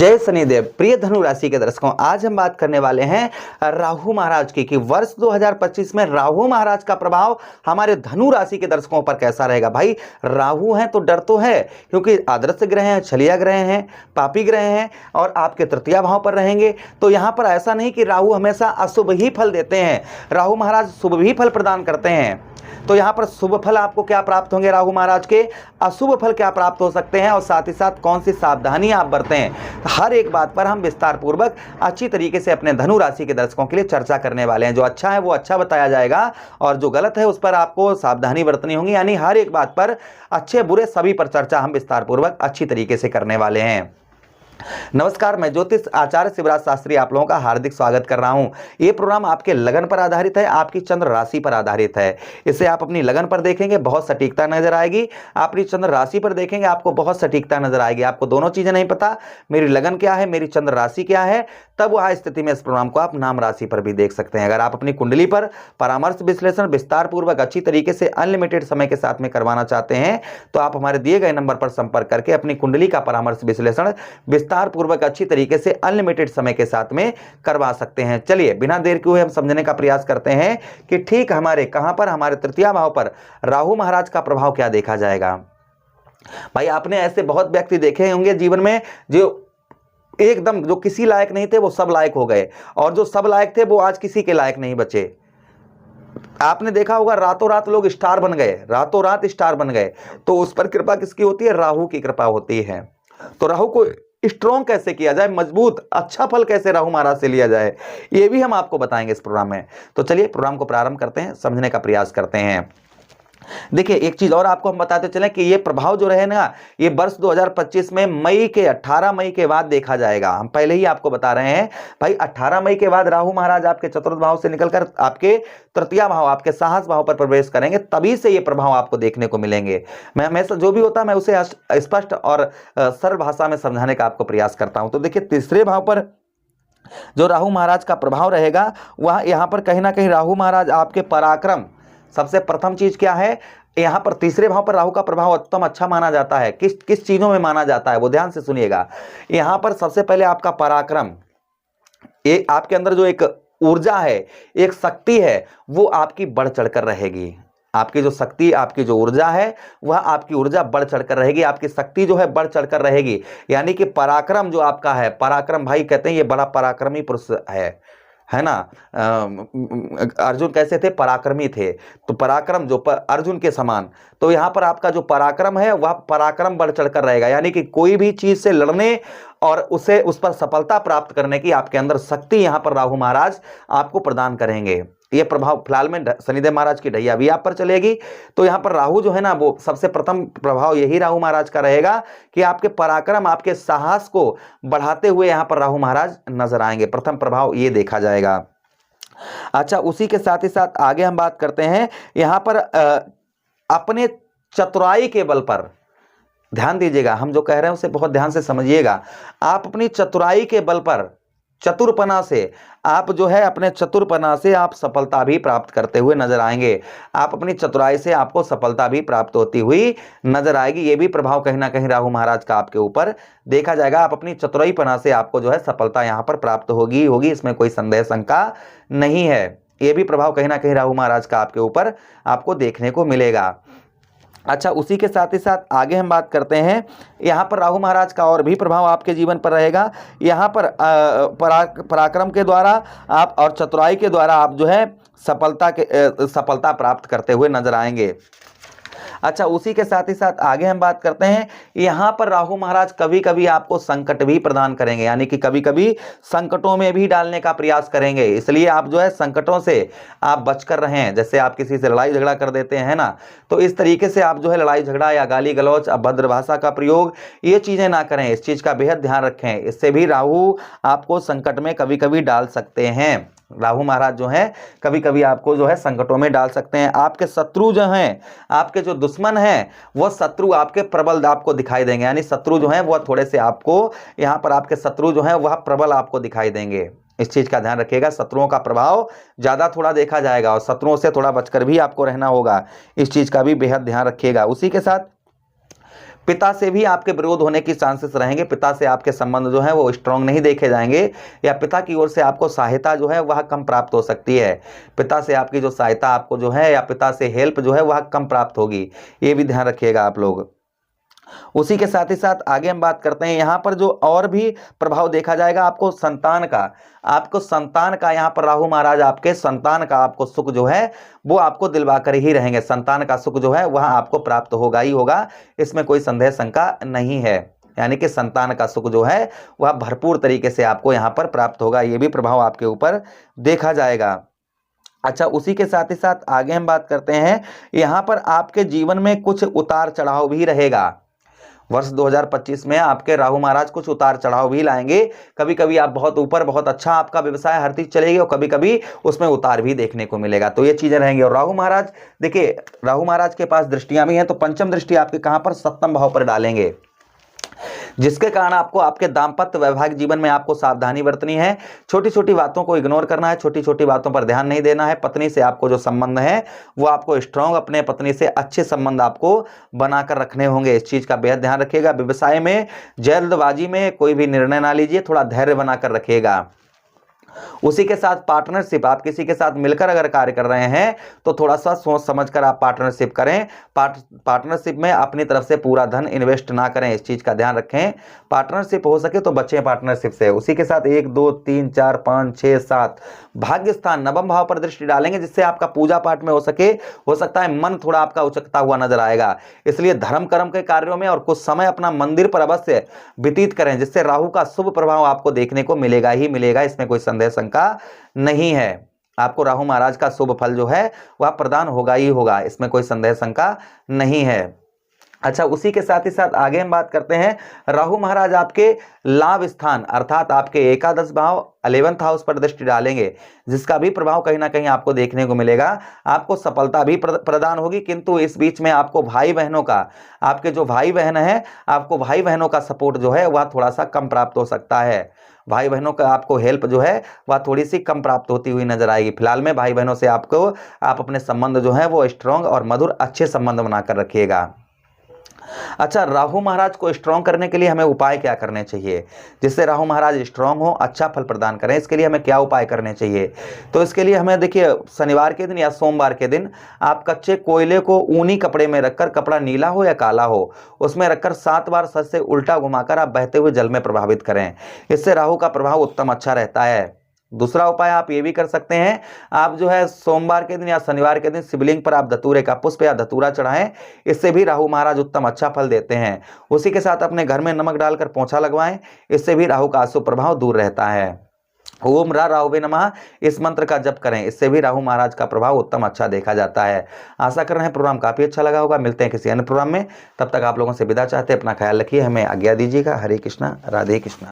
जय शनिदेव। प्रिय धनु राशि के दर्शकों, आज हम बात करने वाले हैं राहु महाराज की कि वर्ष 2025 में राहु महाराज का प्रभाव हमारे धनु राशि के दर्शकों पर कैसा रहेगा। भाई राहु हैं तो डर तो है, क्योंकि आदर्श ग्रह हैं, छलिया ग्रह हैं, पापी ग्रह हैं और आपके तृतीय भाव पर रहेंगे। तो यहाँ पर ऐसा नहीं कि राहु हमेशा अशुभ ही फल देते हैं, राहु महाराज शुभ भी फल प्रदान करते हैं। तो यहाँ पर शुभ फल आपको क्या प्राप्त होंगे राहु महाराज के, अशुभ फल क्या प्राप्त हो सकते हैं और साथ ही साथ कौन सी सावधानी आप बरतें, हर एक बात पर हम विस्तार पूर्वक अच्छी तरीके से अपने धनु राशि के दर्शकों के लिए चर्चा करने वाले हैं। जो अच्छा है वो अच्छा बताया जाएगा और जो गलत है उस पर आपको सावधानी बरतनी होगी। यानी हर एक बात पर, अच्छे बुरे सभी पर चर्चा हम विस्तार पूर्वक अच्छी तरीके से करने वाले हैं। नमस्कार, मैं ज्योतिष आचार्य शिवराज शास्त्री आप लोगों का हार्दिक स्वागत कर रहा हूं। ये प्रोग्राम आपके लगन पर आधारित है, आपकी चंद्र राशि पर आधारित है। इसे आप अपनी लगन पर देखेंगे बहुत सटीकता नजर आएगी, अपनी चंद्र राशि पर देखेंगे आपको बहुत सटीकता नजर आएगी। आपको दोनों चीजें नहीं पता, मेरी लगन क्या है, मेरी चंद्र राशि क्या है, तब वह स्थिति में इस प्रोग्राम को आप नाम राशि पर भी देख सकते हैं। अगर आप अपनी कुंडली पर परामर्श विश्लेषण विस्तार पूर्वक अच्छी तरीके से अनलिमिटेड समय के साथ में करवाना चाहते हैं तो आप हमारे दिए गए नंबर पर संपर्क करके अपनी कुंडली का परामर्श विश्लेषण विस्तार पूर्वक अच्छी तरीके से अनलिमिटेड समय के साथ में करवा सकते हैं। चलिए बिना देर किए हम समझने का प्रयास करते हैं कि ठीक हमारे कहां पर, हमारे तृतीय भाव पर राहु महाराज का प्रभाव क्या देखा जाएगा। भाई आपने ऐसे बहुत व्यक्ति देखे होंगे जीवन में जो एकदम, जो किसी लायक नहीं थे वो सब लायक हो गए और जो सब लायक थे वो आज किसी के लायक नहीं बचे। आपने देखा होगा रातों रात लोग स्टार बन गए, रातों रात स्टार बन गए। तो उस पर कृपा किसकी होती है? राहु की कृपा होती है। तो राहु को स्ट्रॉन्ग कैसे किया जाए, मजबूत अच्छा फल कैसे राहु महाराज से लिया जाए, ये भी हम आपको बताएंगे इस प्रोग्राम में। तो चलिए प्रोग्राम को प्रारंभ करते हैं, समझने का प्रयास करते हैं। देखिए एक चीज और आपको हम बताते चलें कि ये प्रभाव जो रहे ना, ये वर्ष 2025 में मई के 18 मई के बाद देखा जाएगा। हम पहले ही आपको बता रहे हैं भाई 18 मई के बाद राहु महाराज आपके चतुर्थ भाव से निकलकर आपके तृतीय भाव, आपके साहस भाव पर प्रवेश करेंगे, तभी से ये प्रभाव आपको देखने को मिलेंगे। मैं हमेशा जो भी होता है मैं उसे स्पष्ट और सरल भाषा में समझाने का आपको प्रयास करता हूं। तो देखिए तीसरे भाव पर जो राहु महाराज का प्रभाव रहेगा, वह यहां पर कहीं ना कहीं राहु महाराज आपके पराक्रम, सबसे प्रथम चीज क्या है, यहां पर तीसरे भाव पर राहु का प्रभाव उत्तम अच्छा माना जाता है। किस किस चीजों में माना जाता है वो ध्यान से सुनिएगा। यहां पर सबसे पहले आपका पराक्रम, ये आपके अंदर जो एक ऊर्जा है, एक शक्ति है, वो आपकी बढ़ चढ़कर रहेगी। आपकी जो शक्ति, आपकी जो ऊर्जा है, वह आपकी ऊर्जा बढ़ चढ़कर रहेगी, आपकी शक्ति जो है बढ़ चढ़कर रहेगी। यानी कि पराक्रम जो आपका है, पराक्रम भाई कहते हैं ये बड़ा पराक्रमी पुरुष है ना। अर्जुन कैसे थे? पराक्रमी थे। तो पराक्रम जो अर्जुन के समान, तो यहां पर आपका जो पराक्रम है वह पराक्रम बढ़ चढ़कर रहेगा। यानी कि कोई भी चीज से लड़ने और उसे उस पर सफलता प्राप्त करने की आपके अंदर शक्ति यहां पर राहु महाराज आपको प्रदान करेंगे। ये प्रभाव फिलहाल में शनिदेव महाराज की ढैया भी आप पर चलेगी। तो यहाँ पर राहु जो है ना, वो सबसे प्रथम प्रभाव यही राहु महाराज का रहेगा कि आपके पराक्रम, आपके साहस को बढ़ाते हुए यहाँ पर राहु महाराज नजर आएंगे। प्रथम प्रभाव ये देखा जाएगा। अच्छा, उसी के साथ ही साथ आगे हम बात करते हैं यहाँ पर अपने चतुराई के बल पर ध्यान दीजिएगा। हम जो कह रहे हैं उसे बहुत ध्यान से समझिएगा। आप अपनी चतुराई के बल पर, चतुरपना से आप जो है, अपने चतुरपना से आप सफलता भी प्राप्त करते हुए नजर आएंगे। आप अपनी चतुराई से आपको सफलता भी प्राप्त होती हुई नजर आएगी। ये भी प्रभाव कहीं ना कहीं राहु महाराज का आपके ऊपर देखा जाएगा। आप अपनी चतुराईपना से आपको जो है सफलता यहां पर प्राप्त होगी, इसमें कोई संदेह शंका नहीं है। ये भी प्रभाव कहीं ना कहीं राहु महाराज का आपके ऊपर आपको देखने को मिलेगा। अच्छा, उसी के साथ ही साथ आगे हम बात करते हैं, यहाँ पर राहु महाराज का और भी प्रभाव आपके जीवन पर रहेगा। यहाँ पर पराक्रम के द्वारा आप और चतुराई के द्वारा आप जो है सफलता प्राप्त करते हुए नजर आएंगे। अच्छा, उसी के साथ ही साथ आगे हम बात करते हैं, यहाँ पर राहु महाराज कभी कभी आपको संकट भी प्रदान करेंगे। यानी कि कभी कभी संकटों में भी डालने का प्रयास करेंगे। इसलिए आप जो है संकटों से आप बचकर रहें। जैसे आप किसी से लड़ाई झगड़ा कर देते हैं ना, तो इस तरीके से आप जो है लड़ाई झगड़ा या गाली गलौज, अभद्र भाषा का प्रयोग, ये चीजें ना करें। इस चीज का बेहद ध्यान रखें। इससे भी राहु आपको संकट में कभी कभी डाल सकते हैं। राहु महाराज जो है कभी कभी आपको जो है संकटों में डाल सकते हैं। आपके शत्रु जो हैं, आपके जो दुश्मन हैं, वो शत्रु आपके प्रबल आपको दिखाई देंगे। यानी शत्रु जो हैं वो थोड़े से आपको, यहाँ पर आपके शत्रु जो हैं वह प्रबल आपको दिखाई देंगे। इस चीज का ध्यान रखिएगा। शत्रुओं का प्रभाव ज्यादा थोड़ा देखा जाएगा और शत्रुओं से थोड़ा बचकर भी आपको रहना होगा। इस चीज का भी बेहद ध्यान रखिएगा। उसी के साथ पिता से भी आपके विरोध होने की चांसेस रहेंगे, पिता से आपके संबंध जो है वो स्ट्रांग नहीं देखे जाएंगे, या पिता की ओर से आपको सहायता जो है वह कम प्राप्त हो सकती है। पिता से आपकी जो सहायता आपको जो है, या पिता से हेल्प जो है वह कम प्राप्त होगी, ये भी ध्यान रखिएगा आप लोग। उसी के साथ ही साथ आगे हम बात करते हैं, यहाँ पर जो और भी प्रभाव देखा जाएगा आपको संतान का, आपको संतान का, यहाँ पर राहु महाराज आपके संतान का आपको सुख जो है वो आपको दिलवा कर ही रहेंगे। संतान का सुख जो है वह आपको प्राप्त होगा ही होगा, इसमें कोई संदेह शंका नहीं है। यानी कि संतान का सुख जो है वह भरपूर तरीके से आपको यहाँ पर प्राप्त होगा, ये भी प्रभाव आपके ऊपर देखा जाएगा। अच्छा, उसी के साथ ही साथ आगे हम बात करते हैं, यहाँ पर आपके जीवन में कुछ उतार चढ़ाव भी रहेगा। वर्ष 2025 में आपके राहु महाराज कुछ उतार चढ़ाव भी लाएंगे। कभी कभी आप बहुत ऊपर, बहुत अच्छा आपका व्यवसाय हर चीज चलेगी, और कभी कभी उसमें उतार भी देखने को मिलेगा, तो ये चीजें रहेंगी। और राहु महाराज देखिए, राहु महाराज के पास दृष्टियां भी हैं, तो पंचम दृष्टि आपके कहां पर, सप्तम भाव पर डालेंगे, जिसके कारण आपको आपके दाम्पत्य वैवाहिक जीवन में आपको सावधानी बरतनी है। छोटी छोटी बातों को इग्नोर करना है, छोटी छोटी बातों पर ध्यान नहीं देना है। पत्नी से आपको जो संबंध है वो आपको स्ट्रांग, अपने पत्नी से अच्छे संबंध आपको बनाकर रखने होंगे, इस चीज का बेहद ध्यान रखिएगा। व्यवसाय में जल्दबाजी में कोई भी निर्णय ना लीजिए, थोड़ा धैर्य बनाकर रखिएगा। उसी के साथ पार्टनरशिप, आप किसी के साथ मिलकर अगर कार्य कर रहे हैं तो थोड़ा सा सोच समझकर आप पार्टनरशिप करें। पार्टनरशिप में अपनी तरफ से पूरा धन इन्वेस्ट ना करें, इस चीज का ध्यान रखें। पार्टनरशिप हो सके तो बचें पार्टनरशिप से। उसी के साथ 1 2 3 4 5 6 7 भाग्य स्थान नवम भाव पर दृष्टि डालेंगे, जिससे आपका पूजा पाठ में हो सकता है मन थोड़ा आपका उचकता हुआ नजर आएगा। इसलिए धर्म कर्म के कार्यों में और कुछ समय अपना मंदिर पर अवश्य व्यतीत करें, जिससे राहु का शुभ प्रभाव आपको देखने को मिलेगा ही मिलेगा, इसमें कोई संदेह शंका नहीं है। आपको राहु महाराज का शुभ फल जो है वह प्रदान होगा ही होगा, इसमें कोई संदेह शंका नहीं है। अच्छा, उसी के साथ ही साथ आगे हम बात करते हैं, राहु महाराज आपके लाभ स्थान अर्थात आपके एकादश भाव 11th हाउस पर दृष्टि डालेंगे, जिसका भी प्रभाव कहीं ना कहीं आपको देखने को मिलेगा। आपको सफलता भी प्रदान होगी, किंतु इस बीच में आपको भाई बहनों का, आपके जो भाई बहन है, आपको भाई बहनों का सपोर्ट जो है वह थोड़ा सा कम प्राप्त हो सकता है। भाई बहनों का आपको हेल्प जो है वह थोड़ी सी कम प्राप्त होती हुई नजर आएगी। फिलहाल में भाई बहनों से आप अपने संबंध जो है वो स्ट्रांग और मधुर अच्छे संबंध बनाकर रखिएगा। अच्छा, राहु महाराज को स्ट्रांग करने के लिए हमें उपाय क्या करने चाहिए, जिससे राहु महाराज स्ट्रांग हो, अच्छा फल प्रदान करें? इसके लिए हमें क्या उपाय करने चाहिए? तो इसके लिए हमें देखिए, शनिवार के दिन या सोमवार के दिन आप कच्चे कोयले को ऊनी कपड़े में रखकर, कपड़ा नीला हो या काला हो, उसमें रखकर 7 बार सर से उल्टा घुमाकर आप बहते हुए जल में प्रभावित करें। इससे राहु का प्रभाव उत्तम अच्छा रहता है। दूसरा उपाय आप ये भी कर सकते हैं, आप जो है सोमवार के दिन या शनिवार के दिन शिवलिंग पर आप धतूरे का पुष्प या धतूरा चढ़ाएं, इससे भी राहु महाराज उत्तम अच्छा फल देते हैं। उसी के साथ अपने घर में नमक डालकर पोंछा लगवाएं, इससे भी राहु का अशुभ प्रभाव दूर रहता है। ओम रा राहुवे नमः इस मंत्र का जप करें, इससे भी राहु महाराज का प्रभाव उत्तम अच्छा देखा जाता है। आशा कर रहे हैं प्रोग्राम काफी अच्छा लगा होगा। मिलते हैं किसी अन्य प्रोग्राम में, तब तक आप लोगों से विदा चाहते हैं। अपना ख्याल रखिए, हमें आज्ञा दीजिएगा। हरे कृष्णा, राधे कृष्णा।